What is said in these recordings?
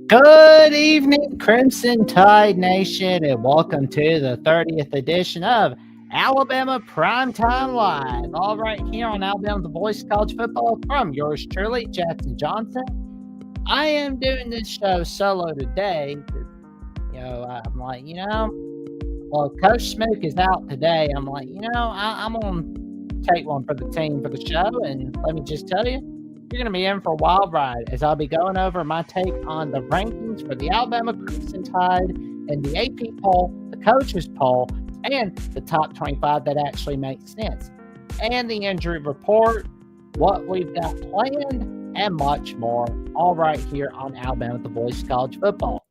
Good evening, Crimson Tide Nation, and welcome to the 30th edition of Alabama Primetime Live. All right, here on Alabama The Voice of College Football from yours truly, Jackson Johnson. I am doing this show solo today. I'm like, well, Coach Smook is out today. I'm like, I'm going to take one for the team for the show, and let me just tell you, you're going to be in for a wild ride as I'll be going over my take on the rankings for the Alabama Crimson Tide and the AP poll, the coaches poll, and the top 25 that actually makes sense, and the injury report, what we've got planned, and much more, all right here on Alabama The Voice of College Football.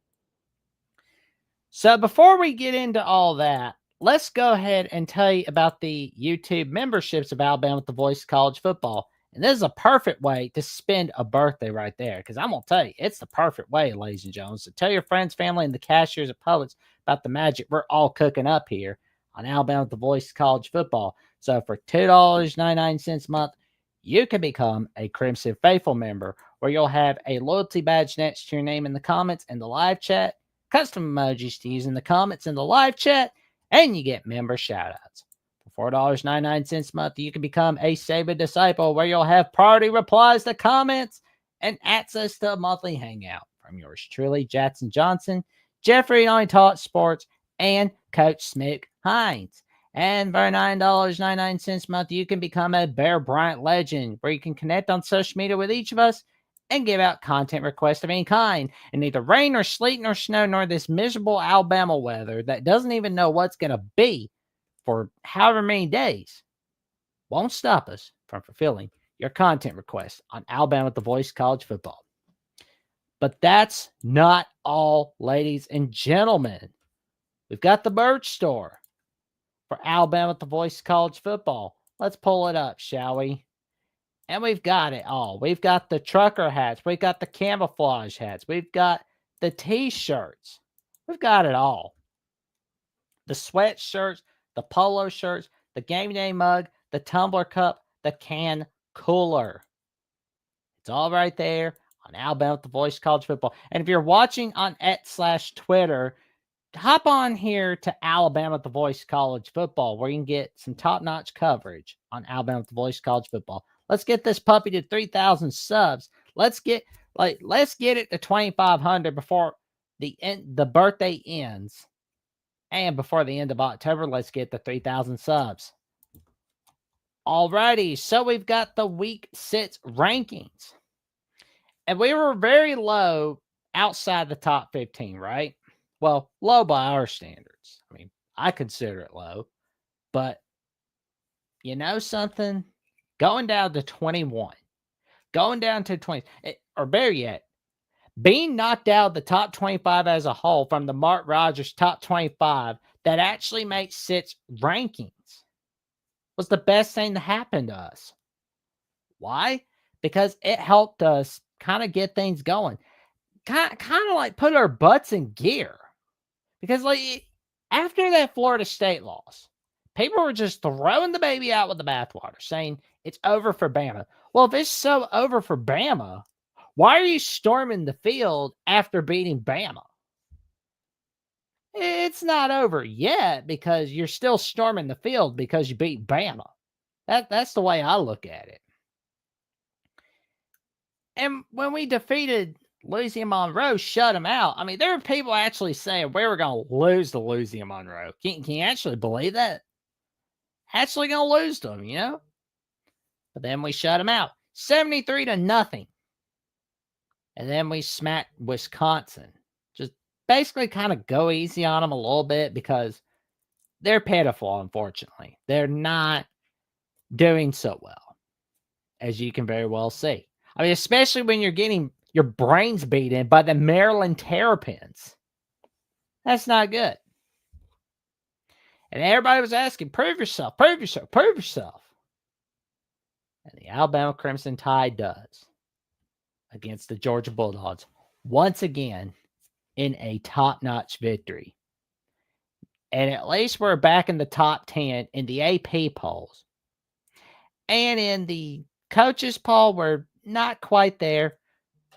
So before we get into all that, let's go ahead and tell you about the YouTube memberships of Alabama The Voice of College Football. And this is a perfect way to spend a birthday right there. Because I'm going to tell you, it's the perfect way, ladies and gentlemen. So tell your friends, family, and the cashiers at Publix about the magic we're all cooking up here on Alabama The Voice of College Football. So for $2.99 a month, you can become a Crimson Faithful member, where you'll have a loyalty badge next to your name in the comments and the live chat, custom emojis to use in the comments in the live chat, and you get member shoutouts. For $4.99 a month, you can become a Saban Disciple, where you'll have priority replies to comments and access to a monthly hangout from yours truly, Jackson Johnson, Jeffrey Only Taught Sports, and Coach Smick Hines. And for $9.99 a month, you can become a Bear Bryant legend, where you can connect on social media with each of us and give out content requests of any kind. And neither rain or sleet nor snow nor this miserable Alabama weather that doesn't even know what's going to be for however many days won't stop us from fulfilling your content requests on Alabama The Voice of College Football. But that's not all, ladies and gentlemen. We've got the merch store for Alabama The Voice of College Football. Let's pull it up, shall we? And we've got it all. We've got the trucker hats. We've got the camouflage hats. We've got the t-shirts. We've got it all. The sweatshirts, the polo shirts, the game day mug, the tumbler cup, the can cooler. It's all right there on Alabama The Voice of College Football. And if you're watching on X/Twitter, hop on here to Alabama The Voice of College Football, where you can get some top-notch coverage on Alabama The Voice of College Football. Let's get this puppy to 3,000 subs. Let's get it to 2,500 before the birthday ends. And before the end of October, let's get the 3,000 subs. Alrighty, so we've got the week 6 rankings. And we were very low outside the top 15, right? Well, low by our standards. I mean, I consider it low. But you know something? Going down to 21. Going down to 20. Or better yet, being knocked out of the top 25 as a whole from the Mark Rogers top 25 that actually makes 6 rankings was the best thing to happen to us. Why? Because it helped us kind of get things going. Kind of like put our butts in gear. Because after that Florida State loss, people were just throwing the baby out with the bathwater, saying it's over for Bama. Well, if it's so over for Bama, why are you storming the field after beating Bama? It's not over yet, because you're still storming the field because you beat Bama. That's the way I look at it. And when we defeated Louisiana Monroe, shut them out. I mean, there were people actually saying we were going to lose to Louisiana Monroe. Can you actually believe that? Actually going to lose to them, you know? But then we shut them out. 73-0. And then we smacked Wisconsin. Just basically kind of go easy on them a little bit, because they're pitiful, unfortunately. They're not doing so well, as you can very well see. I mean, especially when you're getting your brains beaten by the Maryland Terrapins. That's not good. And everybody was asking, prove yourself, prove yourself, prove yourself. And the Alabama Crimson Tide does, against the Georgia Bulldogs, once again in a top-notch victory. And at least we're back in the top 10 in the AP polls. And in the coaches poll, we're not quite there,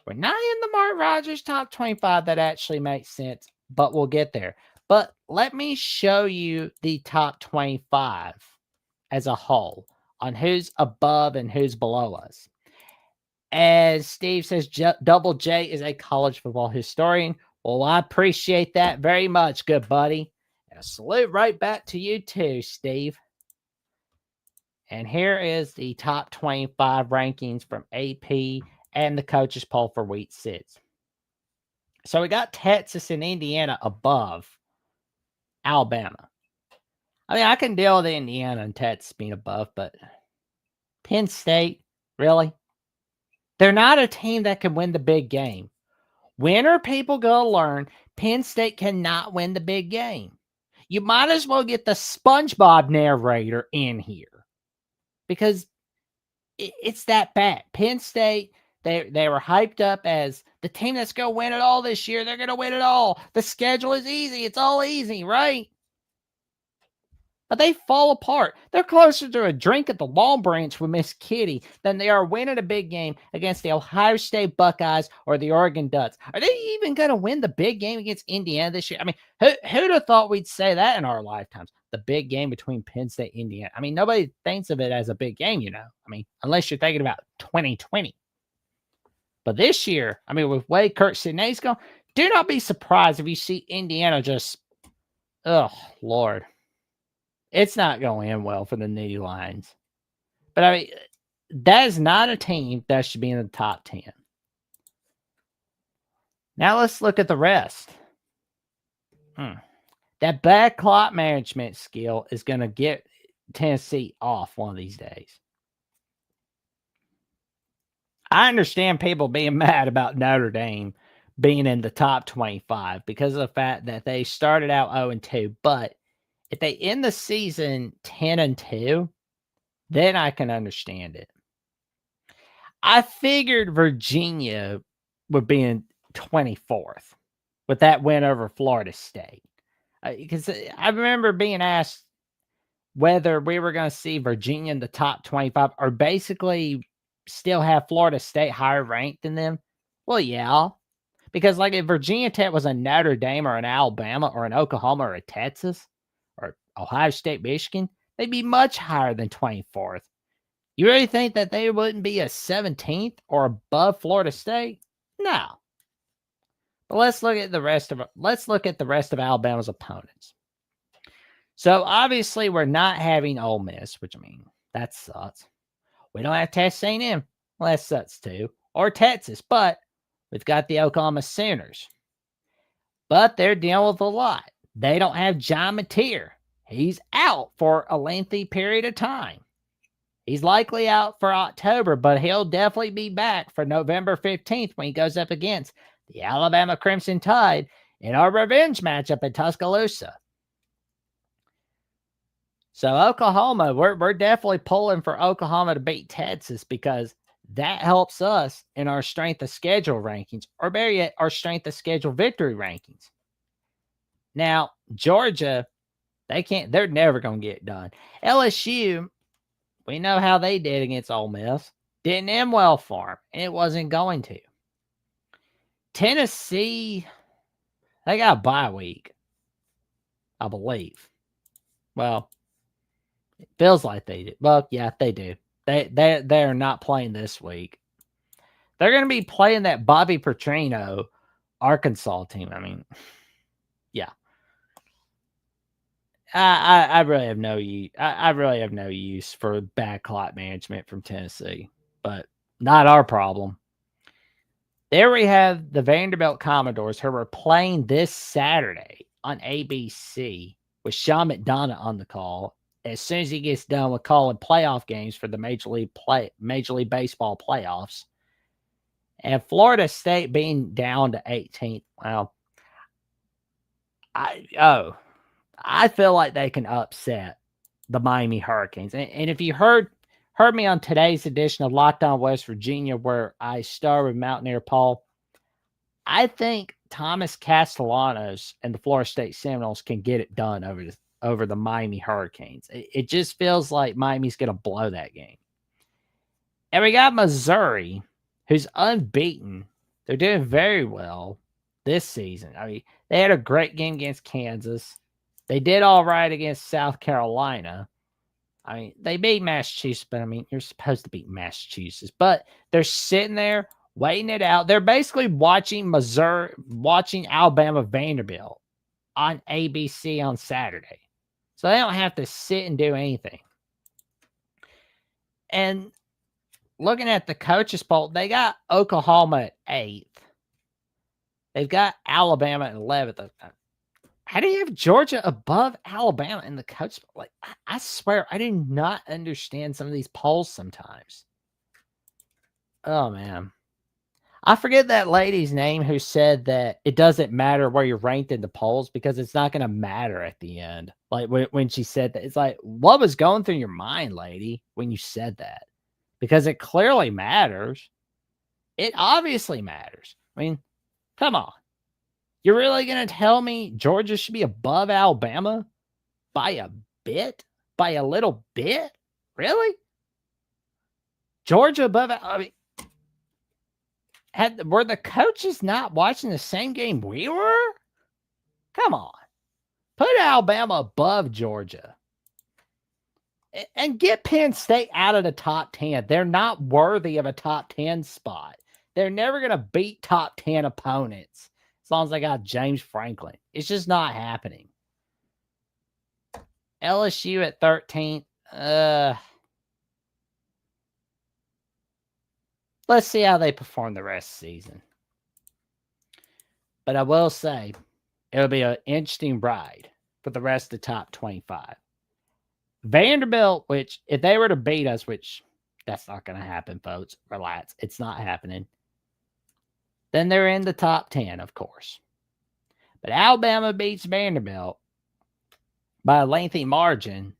We're not in the Mark Rogers top 25. That actually makes sense, but we'll get there. But let me show you the top 25 as a whole on who's above and who's below us. As Steve says, Double J is a college football historian. Well, I appreciate that very much, good buddy. And a salute right back to you too, Steve. And here is the top 25 rankings from AP and the coaches poll for week 6. So we got Texas and Indiana above Alabama. I mean, I can deal with Indiana and Texas being above, but Penn State, really? They're not a team that can win the big game. When are people going to learn Penn State cannot win the big game? You might as well get the SpongeBob narrator in here because it's that bad. Penn State, they were hyped up as the team that's going to win it all this year. They're going to win it all. The schedule is easy. It's all easy, right? But they fall apart. They're closer to a drink at the Long Branch with Miss Kitty than they are winning a big game against the Ohio State Buckeyes or the Oregon Ducks. Are they even going to win the big game against Indiana this year? I mean, who'd have thought we'd say that in our lifetimes? The big game between Penn State and Indiana. I mean, nobody thinks of it as a big game, you know. I mean, unless you're thinking about 2020. But this year, I mean, with way Kurt Sidney's gone, do not be surprised if you see Indiana just, oh, Lord. It's not going to end well for the Nittany Lions. But I mean, that is not a team that should be in the top 10. Now let's look at the rest. That bad clock management skill is going to get Tennessee off one of these days. I understand people being mad about Notre Dame being in the top 25 because of the fact that they started out 0-2, but if they end the season 10-2, then I can understand it. I figured Virginia would be in 24th with that win over Florida State. Because I remember being asked whether we were going to see Virginia in the top 25 or basically still have Florida State higher ranked than them. Well, yeah. Because like if Virginia Tech was a Notre Dame or an Alabama or an Oklahoma or a Texas, or Ohio State, Michigan, they'd be much higher than 24th. You really think that they wouldn't be a 17th or above Florida State? No. But let's look at the rest of Alabama's opponents. So obviously we're not having Ole Miss, which I mean that sucks. We don't have Texas A&M. Well, that sucks too. Or Texas, but we've got the Oklahoma Sooners. But they're dealing with a lot. They don't have John Mateer. He's out for a lengthy period of time. He's likely out for October, but he'll definitely be back for November 15th when he goes up against the Alabama Crimson Tide in our revenge matchup in Tuscaloosa. So Oklahoma, we're definitely pulling for Oklahoma to beat Texas because that helps us in our strength of schedule rankings, or better yet, our strength of schedule victory rankings. Now, Georgia, they're never going to get it done. LSU, we know how they did against Ole Miss. Didn't end well for them, and it wasn't going to. Tennessee, they got a bye week, I believe. Well, it feels like they do. Well, yeah, they do. They're not playing this week. They're going to be playing that Bobby Petrino Arkansas team. I mean, yeah. I really have no use. I really have no use for bad clock management from Tennessee, but not our problem. There we have the Vanderbilt Commodores, who are playing this Saturday on ABC with Sean McDonough on the call. As soon as he gets done with calling playoff games for the Major League Baseball playoffs, and Florida State being down to 18th. Well, I feel like they can upset the Miami Hurricanes. And if you heard me on today's edition of Locked On West Virginia, where I start with Mountaineer Paul, I think Thomas Castellanos and the Florida State Seminoles can get it done over the Miami Hurricanes. It just feels like Miami's going to blow that game. And we got Missouri, who's unbeaten They're doing very well this season. I mean, they had a great game against Kansas. They did all right against South Carolina. I mean, they beat Massachusetts, but I mean, you're supposed to beat Massachusetts. But they're sitting there waiting it out. They're basically watching Alabama Vanderbilt on ABC on Saturday. So they don't have to sit and do anything. And looking at the coaches poll, they got Oklahoma at 8th. They've got Alabama at 11th. How do you have Georgia above Alabama in the coach? Like, I swear, I do not understand some of these polls sometimes. Oh, man. I forget that lady's name who said that it doesn't matter where you're ranked in the polls because it's not going to matter at the end. Like, when she said that, it's like, what was going through your mind, lady, when you said that? Because it clearly matters. It obviously matters. I mean, come on. You're really going to tell me Georgia should be above Alabama by a bit? By a little bit? Really? Georgia above, I mean, were the coaches not watching the same game we were? Come on. Put Alabama above Georgia. And get Penn State out of the top 10. They're not worthy of a top 10 spot. They're never going to beat top 10 opponents as long as they got James Franklin. It's just not happening. LSU at 13th. Let's see how they perform the rest of the season. But I will say, it'll be an interesting ride for the rest of the top 25. Vanderbilt, which if they were to beat us, which that's not going to happen, folks. Relax. It's not happening. Then they're in the top 10, of course. But Alabama beats Vanderbilt by a lengthy margin.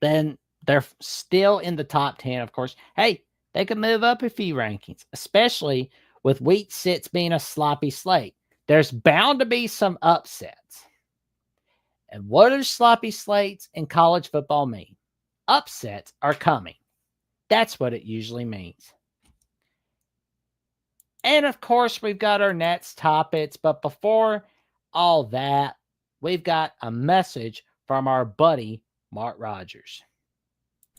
Then they're still in the top 10, of course. Hey, they could move up a few rankings, especially with week 6 being a sloppy slate. There's bound to be some upsets. And what do sloppy slates in college football mean? Upsets are coming. That's what it usually means. And of course, we've got our next topics. But before all that, we've got a message from our buddy, Mark Rogers.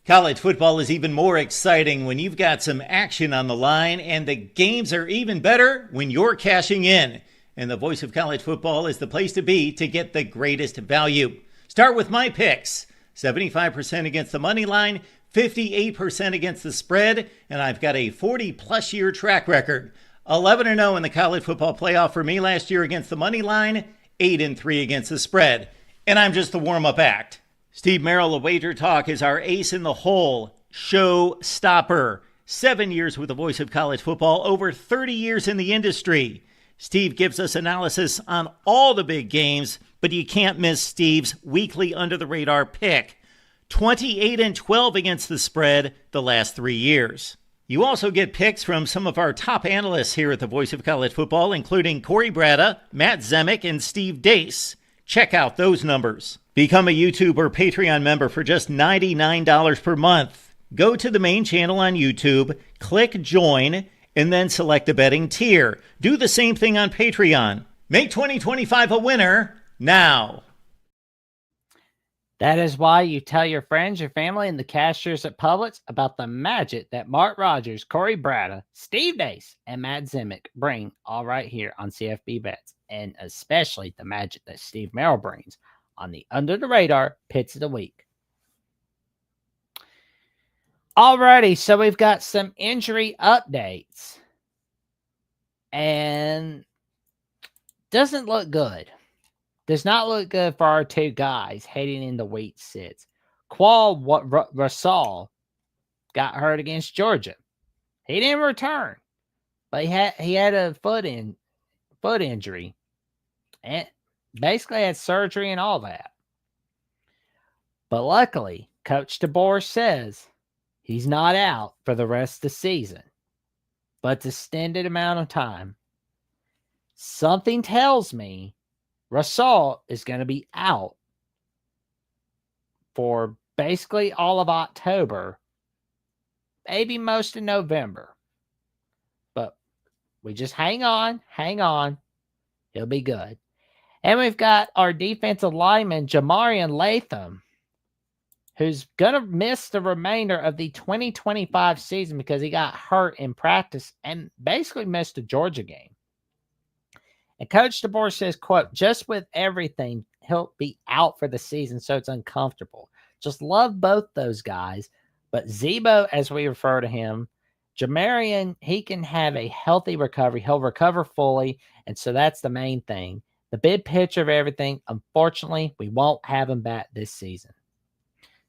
College football is even more exciting when you've got some action on the line, and the games are even better when you're cashing in. And the Voice of College Football is the place to be to get the greatest value. Start with my picks. 75% against the money line, 58% against the spread, and I've got a 40-plus year track record. 11-0 in the college football playoff for me last year against the money line, 8-3 against the spread. And I'm just the warm-up act. Steve Merrill of Wager Talk is our ace in the hole, show stopper. 7 years with the Voice of College Football, over 30 years in the industry. Steve gives us analysis on all the big games, but you can't miss Steve's weekly under-the-radar pick. 28-12 against the spread the last 3 years. You also get picks from some of our top analysts here at the Voice of College Football, including Corey Bratta, Matt Zemek, and Steve Dace. Check out those numbers. Become a YouTube or Patreon member for just $99 per month. Go to the main channel on YouTube, click join, and then select the betting tier. Do the same thing on Patreon. Make 2025 a winner now. That is why you tell your friends, your family, and the cashiers at Publix about the magic that Mark Rogers, Corey Bratta, Steve Dace, and Matt Zemek bring all right here on CFB Bets, and especially the magic that Steve Merrill brings on the Under the Radar Picks of the Week. Alrighty, so we've got some injury updates. And doesn't look good. Does not look good for our two guys heading into week 6. Rasal got hurt against Georgia. He didn't return, but he had a foot injury and basically had surgery and all that. But luckily, Coach DeBoer says he's not out for the rest of the season, but it's extended amount of time. Something tells me Rasal is going to be out for basically all of October, maybe most of November. But We just hang on. He'll be good. And we've got our defensive lineman, Jamarian Latham, who's going to miss the remainder of the 2025 season because he got hurt in practice and basically missed the Georgia game. And Coach DeBoer says, quote, just with everything, he'll be out for the season, so it's uncomfortable. Just love both those guys. But Zebo, as we refer to him, Jamarian, he can have a healthy recovery. He'll recover fully, and so that's the main thing. The big picture of everything, unfortunately, we won't have him back this season.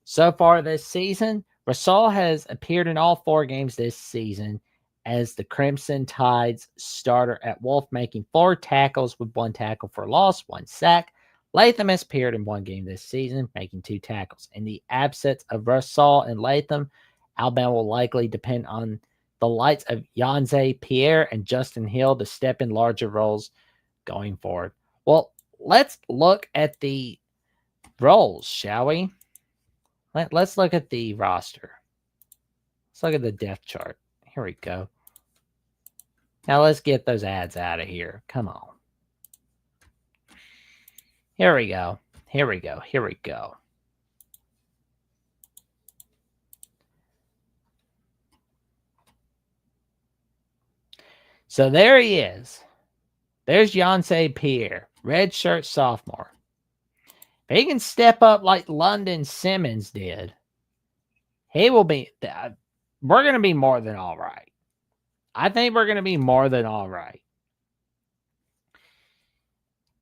So far this season, Rasul has appeared in all 4 games this season as the Crimson Tide's starter at Wolf, making 4 tackles with 1 tackle for loss, 1 sack. Latham has appeared in 1 game this season, making 2 tackles. In the absence of Rasul and Latham, Alabama will likely depend on the likes of Yanze Pierre and Justin Hill to step in larger roles going forward. Well, let's look at the roles, shall we? Let's look at the roster. Let's look at the depth chart. Here we go. Now let's get those ads out of here. Come on. Here we go. So there he is. There's Yancey Pierre, redshirt sophomore. If he can step up like London Simmons did, he will be. We're going to be more than all right. I think we're going to be more than all right.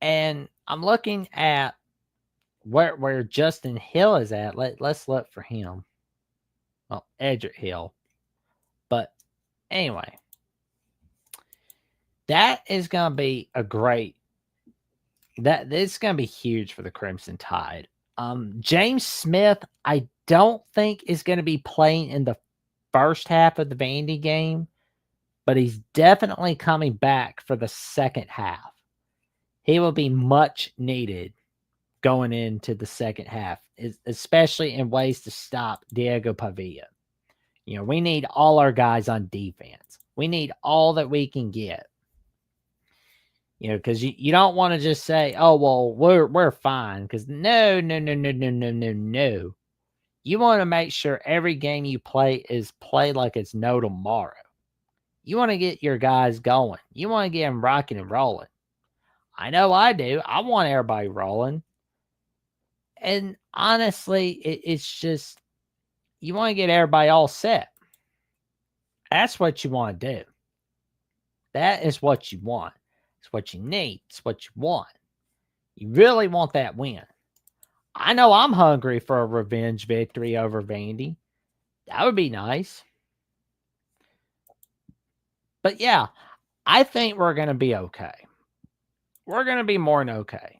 And I'm looking at where Justin Hill is at. Let's look for him. Well, Edric Hill. But anyway, that is going to be a great. This is going to be huge for the Crimson Tide. James Smith, I don't think is going to be playing in the first half of the Vandy game, but he's definitely coming back for the second half. He will be much needed going into the second half, especially in ways to stop Diego Pavia. You know, we need all our guys on defense. We need all that we can get. You know, because you don't want to just say, oh, well, we're fine. Because no. You want to make sure every game you play is played like it's no tomorrow. You want to get your guys going. You want to get them rocking and rolling. I know I do. I want everybody rolling. And honestly, it's just, you want to get everybody all set. That's what you want to do. That is what you want. It's what you need. It's what you want. You really want that win. I know I'm hungry for a revenge victory over Vandy. That would be nice. But yeah, I think we're going to be okay. We're going to be more than okay.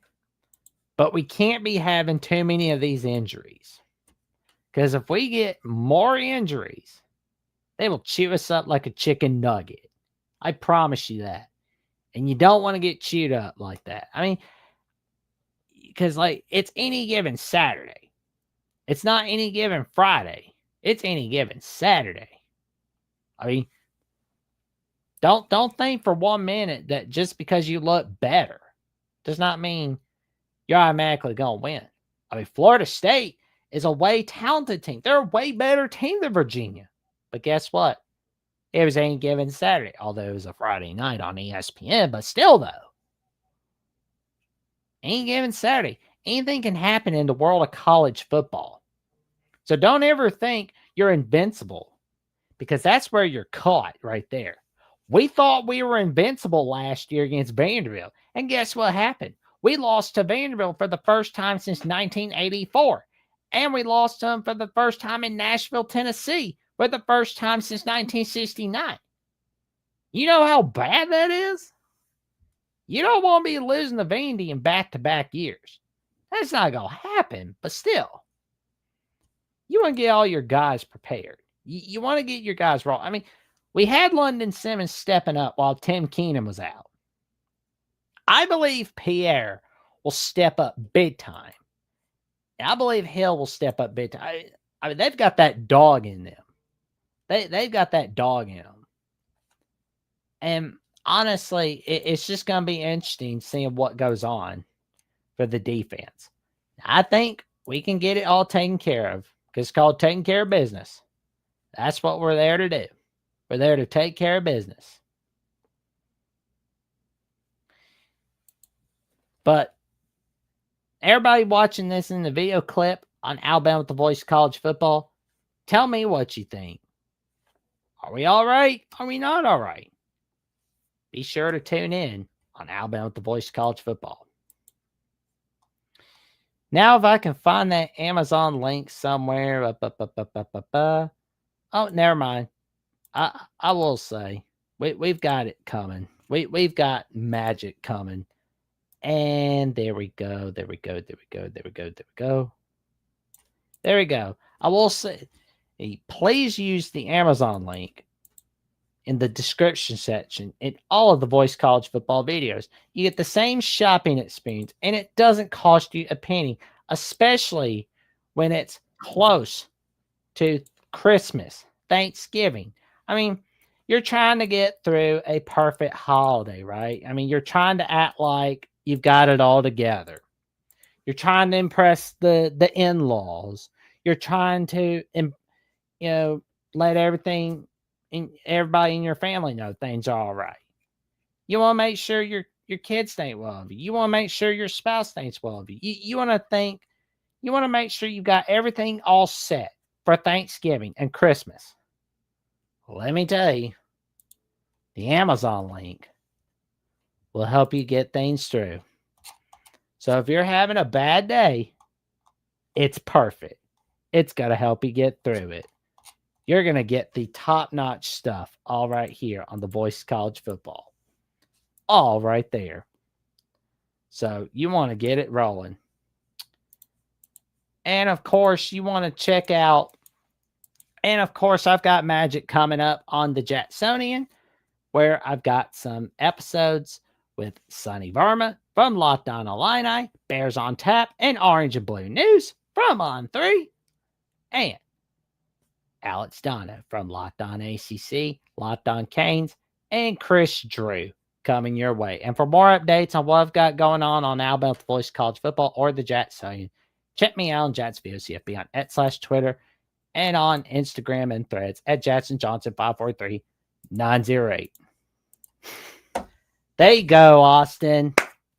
But we can't be having too many of these injuries. Because if we get more injuries, they will chew us up like a chicken nugget. I promise you that. And you don't want to get chewed up like that. I mean, because like it's any given Saturday. It's not any given Friday. It's any given Saturday. I mean, don't think for 1 minute that just because you look better does not mean you're automatically going to win. I mean, Florida State is a way talented team. They're a way better team than Virginia. But guess what? It was any given Saturday, although it was a Friday night on ESPN, but still though. Any given Saturday, anything can happen in the world of college football. So don't ever think you're invincible, because that's where you're caught right there. We thought we were invincible last year against Vanderbilt, and guess what happened? We lost to Vanderbilt for the first time since 1984, and we lost to them for the first time in Nashville, Tennessee, for the first time since 1969. You know how bad that is? You don't want to be losing to Vandy in back-to-back years. That's not going to happen, but still. You want to get all your guys prepared. You want to get your guys rolling. I mean, we had London Simmons stepping up while Tim Keenan was out. I believe Pierre will step up big time. And I believe Hill will step up big time. I mean, they've got that dog in them. They've got that dog in them. And honestly, it's just going to be interesting seeing what goes on for the defense. I think we can get it all taken care of because it's called taking care of business. That's what we're there to do. We're there to take care of business. But everybody watching this in the video clip on Alabama with the Voice of College Football, tell me what you think. Are we all right? Are we not all right? Be sure to tune in on Alabama with the Voice of College Football. Now, if I can find that Amazon link somewhere. Oh, never mind. I will say we've got it coming. We've got magic coming. And there we go. There we go. There we go. There we go. There we go. There we go. I will say, please use the Amazon link in the description section in all of the Voice College Football videos. You get the same shopping experience, and it doesn't cost you a penny, especially when it's close to Christmas, Thanksgiving. I mean, you're trying to get through a perfect holiday, right? I mean, you're trying to act like you've got it all together. You're trying to impress the in-laws. You're trying to, let everybody in your family know things are all right. You want to make sure your kids think well of you. You want to make sure your spouse thinks well of you. You want to make sure you got everything all set for Thanksgiving and Christmas. Let me tell you, the Amazon link will help you get things through. So if you're having a bad day, it's perfect. It's going to help you get through it. You're going to get the top-notch stuff all right here on the Voice of College Football. All right there. So you want to get it rolling. And, of course, you want to check out. And, of course, I've got magic coming up on the Jacksonian, where I've got some episodes with Sonny Verma from Locked On Illini, Bears on Tap, and Orange and Blue News from On 3, and Alex Donna from Locked On ACC, Locked On Canes, and Chris Drew coming your way. And for more updates on what I've got going on Alabama Voice College Football or the Jacksonian, check me out on Jats VOCFB on @/Twitter and on Instagram and Threads at Jackson Johnson 543908. There you go, Austin.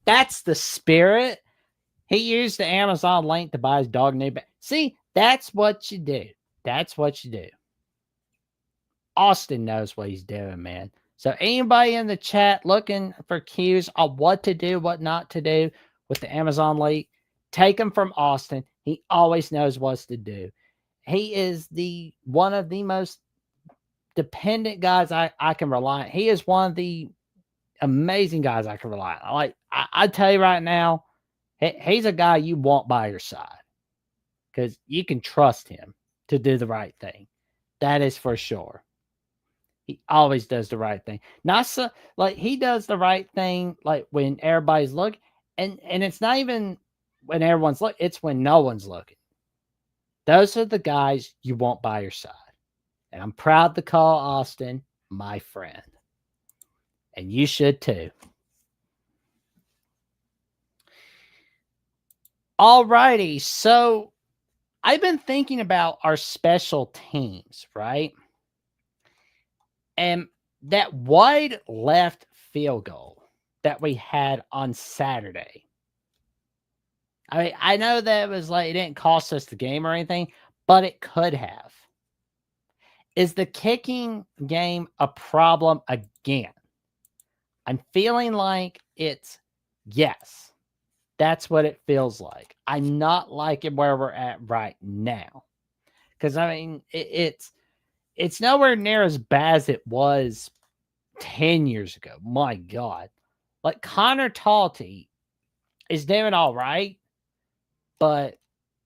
That's the spirit. He used the Amazon link to buy his dog new bag. See, that's what you do. That's what you do. Austin knows what he's doing, man. So anybody in the chat looking for cues on what to do, what not to do with the Amazon link, take them from Austin. He always knows what to do. He is one of the most dependent guys I can rely on. He is one of the amazing guys I can rely on. Like I tell you right now, he's a guy you want by your side because you can trust him to do the right thing. That is for sure. He always does the right thing. Not so like he does the right thing like when everybody's looking, and it's not even when everyone's looking, it's when no one's looking. Those are the guys you want by your side. And I'm proud to call Austin my friend. And you should too. All righty. So I've been thinking about our special teams, right? And that wide left field goal that we had on Saturday. I mean, I know that it was like it didn't cost us the game or anything, but it could have. Is the kicking game a problem again? I'm feeling like it's yes. That's what it feels like. I'm not liking where we're at right now. Because, I mean, it's nowhere near as bad as it was 10 years ago. My God. Like, Connor Talty is doing all right, but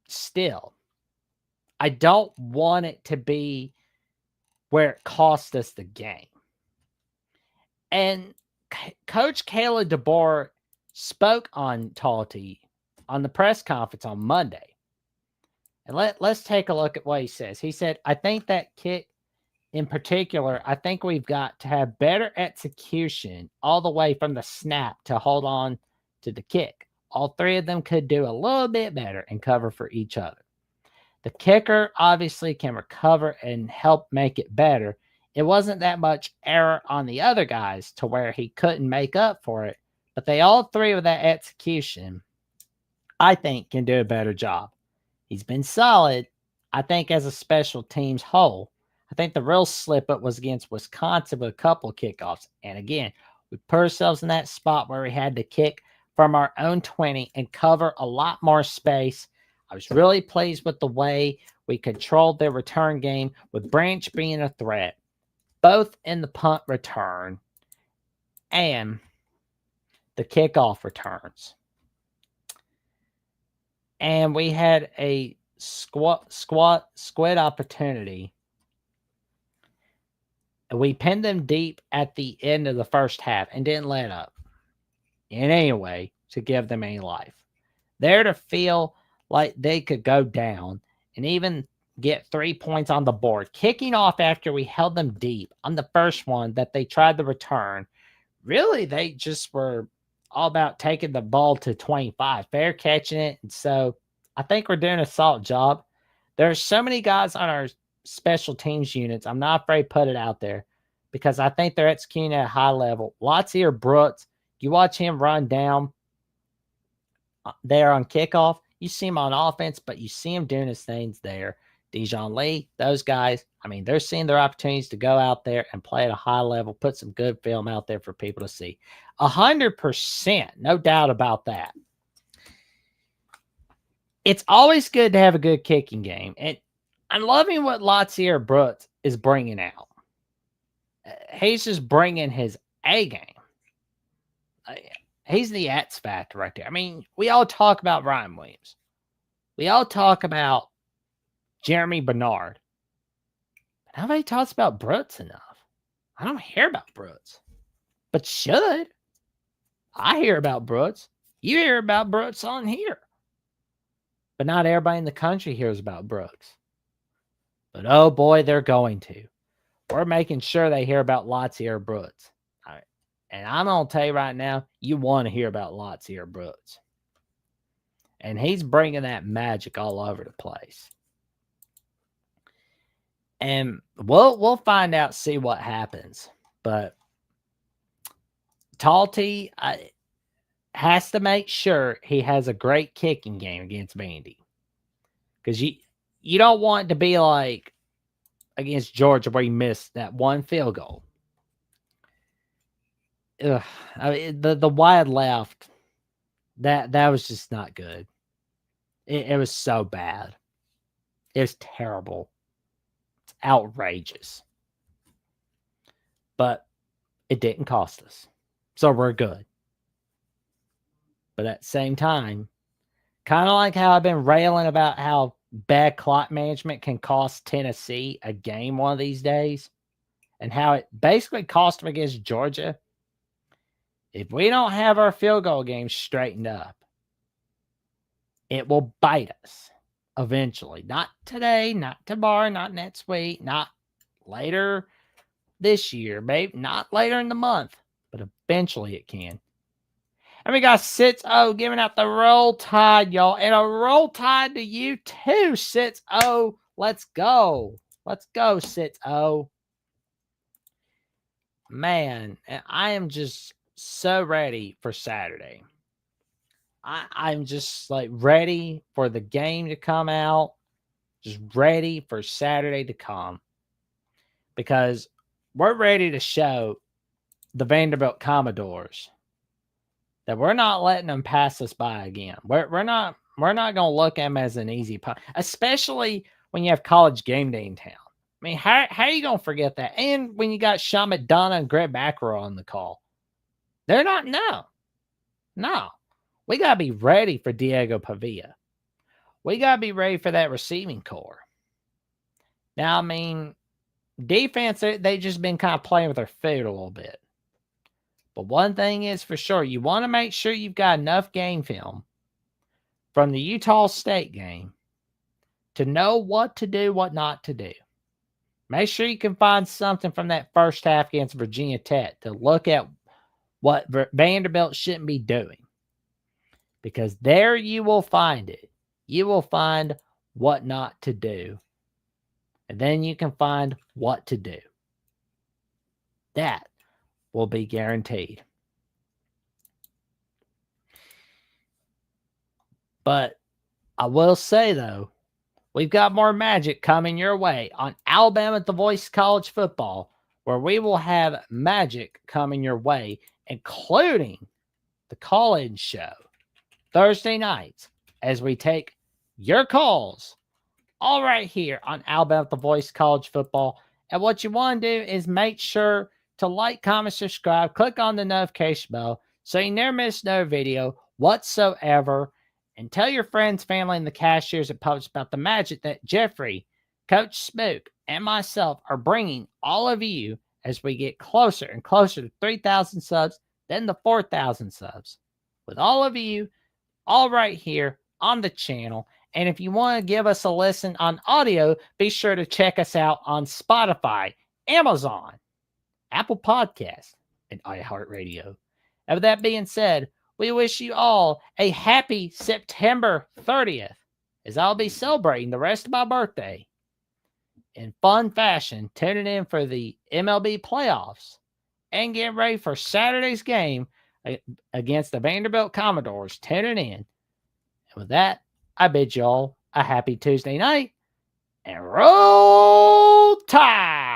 still, I don't want it to be where it cost us the game. And Coach Kayla DeBoer spoke on Talty on the press conference on Monday. And let's take a look at what he says. He said, I think that kick in particular, I think we've got to have better execution all the way from the snap to hold on to the kick. All three of them could do a little bit better and cover for each other. The kicker obviously can recover and help make it better. It wasn't that much error on the other guys to where he couldn't make up for it, but they all three with that execution, I think, can do a better job. He's been solid, I think, as a special teams whole. I think the real slip up was against Wisconsin with a couple of kickoffs. And again, we put ourselves in that spot where we had to kick from our own 20 and cover a lot more space. I was really pleased with the way we controlled their return game, with Branch being a threat, both in the punt return and the kickoff returns. And we had a squid opportunity. We pinned them deep at the end of the first half and didn't let up in any way to give them any life. There to feel like they could go down and even get 3 points on the board, kicking off after we held them deep on the first one that they tried to return. Really, they just were all about taking the ball to 25, fair catching it. And so I think we're doing a solid job. There are so many guys on our special teams units. I'm not afraid to put it out there because I think they're executing at a high level. Latsier Brooks, you watch him run down there on kickoff. You see him on offense, but you see him doing his things there. Dijon Lee, those guys, I mean, they're seeing their opportunities to go out there and play at a high level, put some good film out there for people to see. 100%, no doubt about that. It's always good to have a good kicking game, and I'm loving what Latsier Brooks is bringing out. He's just bringing his A game. He's the X factor right there. I mean, we all talk about Ryan Williams. We all talk about Jeremy Bernard. But nobody talks about Brooks enough. I don't hear about Brooks, but should. I hear about Brooks. You hear about Brooks on here. But not everybody in the country hears about Brooks. But oh boy, they're going to. We're making sure they hear about Latsier Brooks. All right. And I'm going to tell you right now, you want to hear about Latsier Brooks. And he's bringing that magic all over the place. And we'll find out, see what happens. But Talty has to make sure he has a great kicking game against Vandy. Because you don't want it to be like against Georgia where he missed that one field goal. Ugh, I mean, the wide left, that was just not good. It was so bad. It was terrible. It's outrageous. But it didn't cost us. So we're good. But at the same time, kind of like how I've been railing about how bad clock management can cost Tennessee a game one of these days, and how it basically cost them against Georgia. If we don't have our field goal game straightened up, it will bite us eventually. Not today, not tomorrow, not next week, not later this year, maybe not later in the month, but eventually it can. And we got 6-0 giving out the Roll Tide, y'all. And a Roll Tide to you too, 6-0. Let's go. Let's go, 6-0. Man, I am just so ready for Saturday. I'm just like ready for the game to come out. Just ready for Saturday to come. Because we're ready to show the Vanderbilt Commodores that we're not letting them pass us by again. We're not going to look at them as an easy opponent, especially when you have College Game Day in town. I mean, how are you going to forget that? And when you got Sean McDonough and Greg McElroy on the call, they're not. No. We got to be ready for Diego Pavia. We got to be ready for that receiving core. Now, I mean, defense, they just been kind of playing with their food a little bit. But one thing is for sure, you want to make sure you've got enough game film from the Utah State game to know what to do, what not to do. Make sure you can find something from that first half against Virginia Tech to look at what Vanderbilt shouldn't be doing. Because there you will find it. You will find what not to do. And then you can find what to do. That will be guaranteed. But I will say, though, we've got more magic coming your way on Alabama at the Voice College Football, where we will have magic coming your way, including the call-in show Thursday nights as we take your calls all right here on Alabama at the Voice College Football. And what you want to do is make sure to like, comment, subscribe, click on the notification bell so you never miss no video whatsoever. And tell your friends, family, and the cashiers at Publix about the magic that Jeffrey, Coach Spook, and myself are bringing all of you as we get closer and closer to 3,000 subs, then the 4,000 subs. With all of you, all right here on the channel. And if you want to give us a listen on audio, be sure to check us out on Spotify, Amazon, Apple Podcasts, and iHeartRadio. And with that being said, we wish you all a happy September 30th, as I'll be celebrating the rest of my birthday in fun fashion, tuning in for the MLB playoffs and getting ready for Saturday's game against the Vanderbilt Commodores, tuning in. And with that, I bid you all a happy Tuesday night and roll tide.